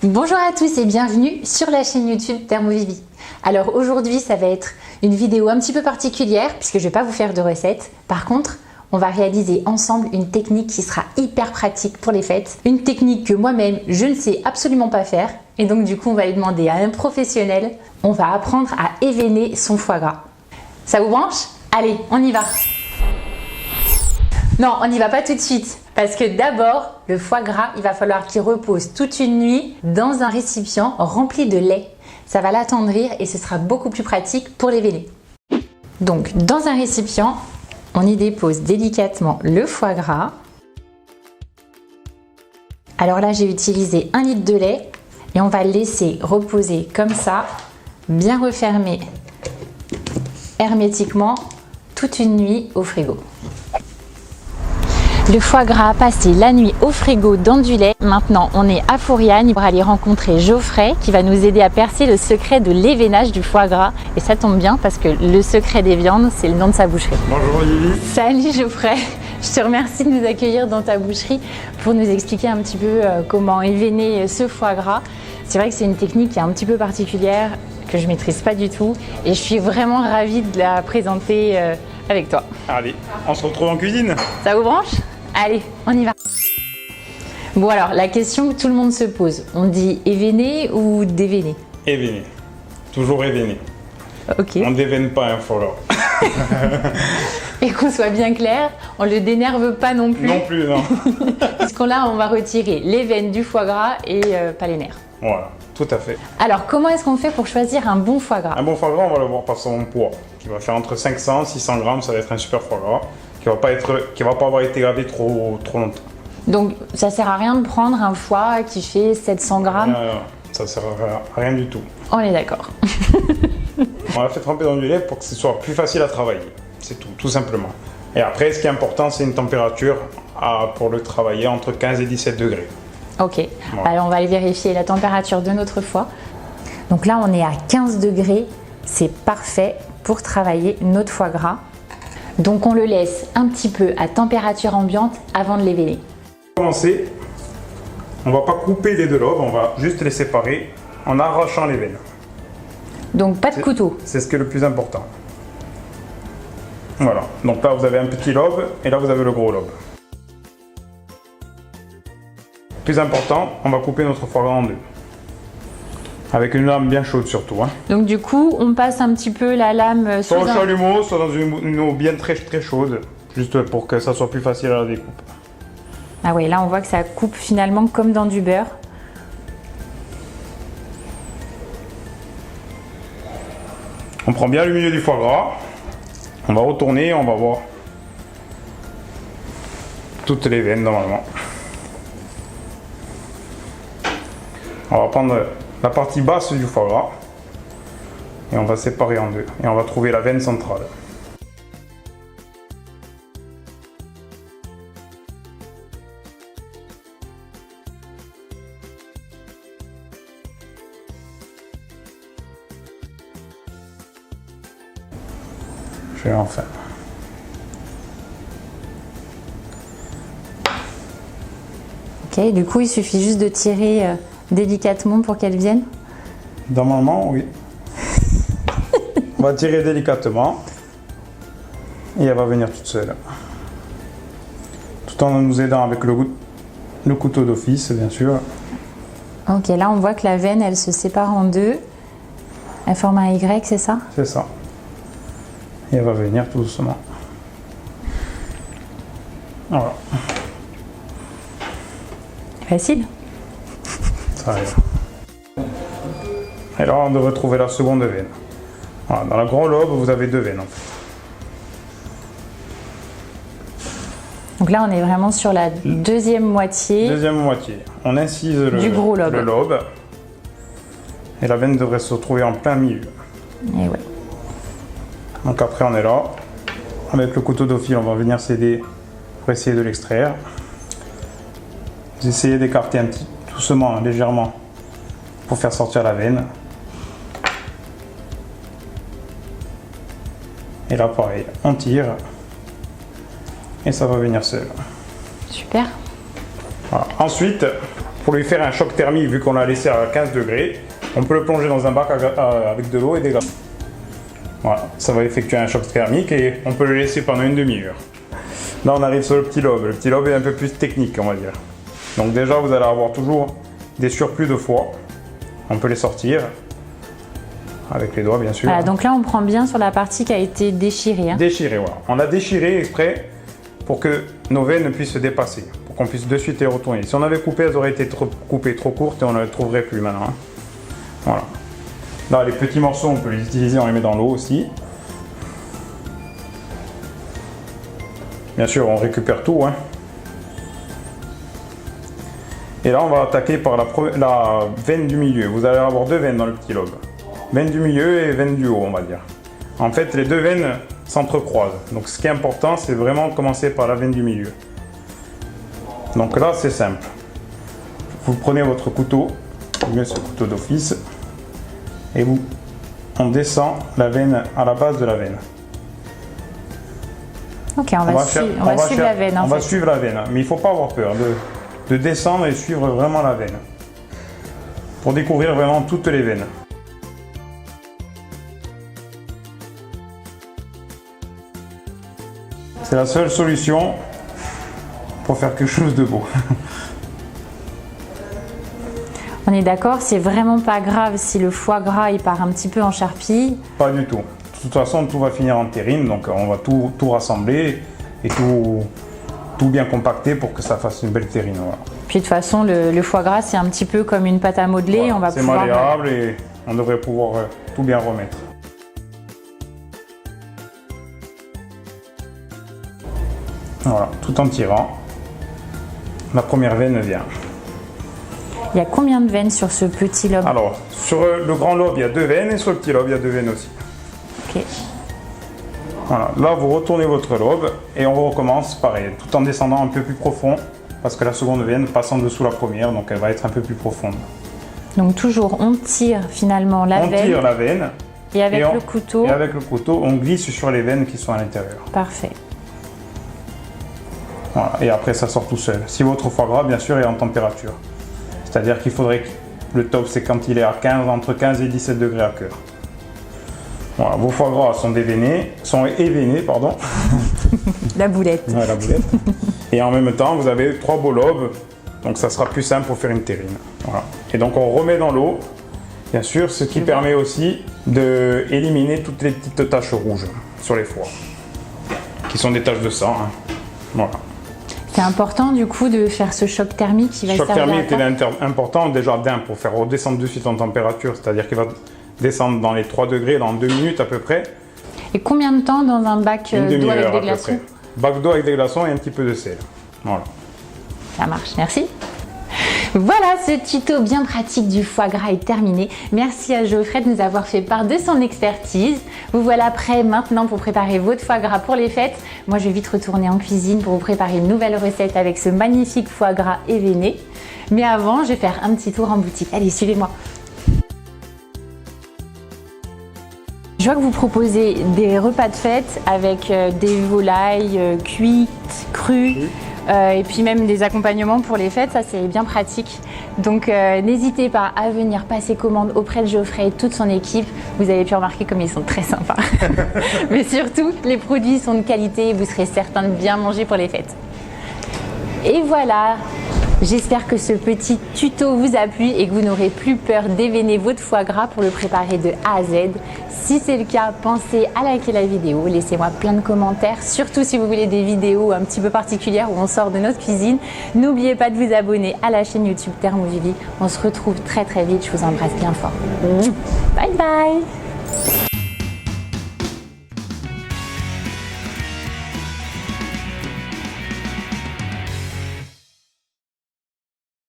Bonjour à tous et bienvenue sur la chaîne YouTube Thermovivie. Alors aujourd'hui ça va être une vidéo un petit peu particulière puisque je ne vais pas vous faire de recettes. Par contre, on va réaliser ensemble une technique qui sera hyper pratique pour les fêtes. Une technique que moi-même je ne sais absolument pas faire. Et donc du coup on va aller demander à un professionnel. On va apprendre à évener son foie gras. Ça vous branche? Allez, on y va! Non, on n'y va pas tout de suite. Parce que d'abord, le foie gras, il va falloir qu'il repose toute une nuit dans un récipient rempli de lait. Ça va l'attendrir et ce sera beaucoup plus pratique pour l'éveiller. Donc, dans un récipient, on y dépose délicatement le foie gras. Alors là, j'ai utilisé 1 litre de lait et on va le laisser reposer comme ça, bien refermé hermétiquement toute une nuit au frigo. Le foie gras a passé la nuit au frigo dans du lait. Maintenant, on est à Fouriane pour aller rencontrer Geoffrey qui va nous aider à percer le secret de l'événage du foie gras. Et ça tombe bien parce que le secret des viandes, c'est le nom de sa boucherie. Bonjour Vivi. Salut Geoffrey, je te remercie de nous accueillir dans ta boucherie pour nous expliquer un petit peu comment évener ce foie gras. C'est vrai que c'est une technique qui est un petit peu particulière, que je ne maîtrise pas du tout. Et je suis vraiment ravie de la présenter avec toi. Allez, on se retrouve en cuisine. Ça vous branche ? Allez, on y va. Bon alors, la question que tout le monde se pose, on dit évener ou déveiner? Évener. Toujours évener. Ok. On ne déveine pas un foie gras. Et qu'on soit bien clair, on le dénerve pas non plus. Non plus, non. Puisqu'on là, on va retirer les veines du foie gras et pas les nerfs. Voilà, tout à fait. Alors, comment est-ce qu'on fait pour choisir un bon foie gras? Un bon foie gras, on va le voir par son poids, qui va faire entre 500 et 600 grammes, ça va être un super foie gras, qui va pas avoir été gavé trop longtemps. Donc, ça sert à rien de prendre un foie qui fait 700 grammes? Non, ça sert à rien du tout. On est d'accord. On l'a fait tremper dans du lait pour que ce soit plus facile à travailler. C'est tout simplement. Et après, ce qui est important, c'est une température pour le travailler entre 15 et 17 degrés. Ok, Voilà. Alors on va aller vérifier la température de notre foie. Donc là, on est à 15 degrés. C'est parfait pour travailler notre foie gras. Donc on le laisse un petit peu à température ambiante avant de l'éveiller. Pour commencer, on ne va pas couper les deux lobes, on va juste les séparer en arrachant les veines. Donc pas de couteau. C'est ce qui est le plus important. Voilà, donc là vous avez un petit lobe et là vous avez le gros lobe. Plus important, on va couper notre foie gras en deux. Avec une lame bien chaude surtout. Hein. Donc du coup, on passe un petit peu la lame Soit au un... chalumeau, soit dans une eau bien très chaude, juste pour que ça soit plus facile à la découpe. Ah ouais, là on voit que ça coupe finalement comme dans du beurre. On prend bien le milieu du foie gras, on va retourner, on va voir toutes les veines normalement. On va prendre la partie basse du foie gras et on va séparer en deux et on va trouver la veine centrale. Je vais en faire. Ok, du coup il suffit juste de tirer délicatement pour qu'elle vienne. Normalement, oui. On va tirer délicatement et elle va venir toute seule. Tout en nous aidant avec le couteau d'office, bien sûr. Ok, là on voit que la veine elle se sépare en deux. Elle forme un Y, c'est ça? C'est ça. Et elle va venir tout doucement. Voilà. Facile. Ça arrive. Et là, on devrait trouver la seconde veine. Voilà, dans le gros lobe, vous avez deux veines en fait. Donc là on est vraiment sur la deuxième moitié. Deuxième moitié. On incise Du gros lobe. le lobe. Et la veine devrait se retrouver en plein milieu. Et ouais. Donc après, on est là. Avec le couteau d'office, on va venir s'aider pour essayer de l'extraire. Vous essayez d'écarter un petit, doucement, légèrement, pour faire sortir la veine. Et là, pareil, on tire et ça va venir seul. Super. Voilà. Ensuite, pour lui faire un choc thermique, vu qu'on l'a laissé à 15 degrés, on peut le plonger dans un bac avec de l'eau et des glaçons. Voilà, ça va effectuer un choc thermique et on peut le laisser pendant une demi-heure. Là, on arrive sur le petit lobe. Le petit lobe est un peu plus technique, on va dire. Donc déjà, vous allez avoir toujours des surplus de foie. On peut les sortir avec les doigts, bien sûr. Voilà, donc là, on prend bien sur la partie qui a été déchirée. Hein. Déchirée, voilà. On l'a déchiré exprès pour que nos veines puissent se dépasser, pour qu'on puisse de suite les retourner. Si on avait coupé, elles auraient été coupées trop courtes et on ne les trouverait plus maintenant. Hein. Voilà. Là, les petits morceaux, on peut les utiliser, on les met dans l'eau aussi. Bien sûr, on récupère tout. Hein. Et là, on va attaquer par la veine du milieu. Vous allez avoir deux veines dans le petit lobe. Veine du milieu et veine du haut, on va dire. En fait, les deux veines s'entrecroisent. Donc, ce qui est important, c'est vraiment commencer par la veine du milieu. Donc là, c'est simple. Vous prenez votre couteau, vous mettez ce couteau d'office, et on descend la veine à la base de la veine. Ok, on va suivre la veine. On va suivre la veine, mais il ne faut pas avoir peur de descendre et suivre vraiment la veine. Pour découvrir vraiment toutes les veines. C'est la seule solution pour faire quelque chose de beau. On est d'accord, c'est vraiment pas grave si le foie gras il part un petit peu en charpie. Pas du tout. De toute façon, tout va finir en terrine, donc on va tout rassembler et tout bien compacter pour que ça fasse une belle terrine. Voilà. Puis de toute façon, le foie gras c'est un petit peu comme une pâte à modeler. Voilà, on va c'est pouvoir... malléable et on devrait pouvoir tout bien remettre. Voilà, tout en tirant, la première veine vient. Il y a combien de veines sur ce petit lobe? Alors, sur le grand lobe, il y a deux veines et sur le petit lobe, il y a deux veines aussi. Ok. Voilà, là vous retournez votre lobe et on recommence pareil, tout en descendant un peu plus profond parce que la seconde veine passe en dessous la première, donc elle va être un peu plus profonde. Donc toujours, on tire finalement la veine. On tire la veine. Et avec le couteau. Et avec le couteau, on glisse sur les veines qui sont à l'intérieur. Parfait. Voilà, et après ça sort tout seul. Si votre foie gras, bien sûr, est en température. C'est-à-dire qu'il faudrait que le top, c'est quand il est à 15, entre 15 et 17 degrés à cœur. Voilà, vos foie gras sont événés, pardon. La boulette. Ouais, la boulette. Et en même temps, vous avez 3 beaux lobes, donc ça sera plus simple pour faire une terrine. Voilà. Et donc on remet dans l'eau, bien sûr, ce qui permet aussi d'éliminer toutes les petites taches rouges sur les foies, qui sont des taches de sang. Hein. Voilà. C'est important du coup de faire ce choc thermique qui va servir à... Le choc thermique est important déjà pour faire redescendre de suite en température, c'est-à-dire qu'il va descendre dans les 3 degrés dans 2 minutes à peu près. Et combien de temps dans un bac d'eau avec des glaçons? Bac d'eau avec des glaçons et un petit peu de sel. Voilà. Ça marche, merci. Voilà, ce tuto bien pratique du foie gras est terminé. Merci à Geoffrey de nous avoir fait part de son expertise. Vous voilà prêts maintenant pour préparer votre foie gras pour les fêtes. Moi, je vais vite retourner en cuisine pour vous préparer une nouvelle recette avec ce magnifique foie gras événé. Mais avant, je vais faire un petit tour en boutique. Allez, suivez-moi. Je vois que vous proposez des repas de fête avec des volailles cuites, crues. Et puis même des accompagnements pour les fêtes, ça c'est bien pratique. Donc n'hésitez pas à venir passer commande auprès de Geoffrey et toute son équipe. Vous avez pu remarquer comme ils sont très sympas. Mais surtout, les produits sont de qualité et vous serez certain de bien manger pour les fêtes. Et voilà, j'espère que ce petit tuto vous a plu et que vous n'aurez plus peur d'événer votre foie gras pour le préparer de A à Z. Si c'est le cas, pensez à liker la vidéo, laissez-moi plein de commentaires, surtout si vous voulez des vidéos un petit peu particulières où on sort de notre cuisine. N'oubliez pas de vous abonner à la chaîne YouTube Thermovivie. On se retrouve très vite, je vous embrasse bien fort. Bye bye.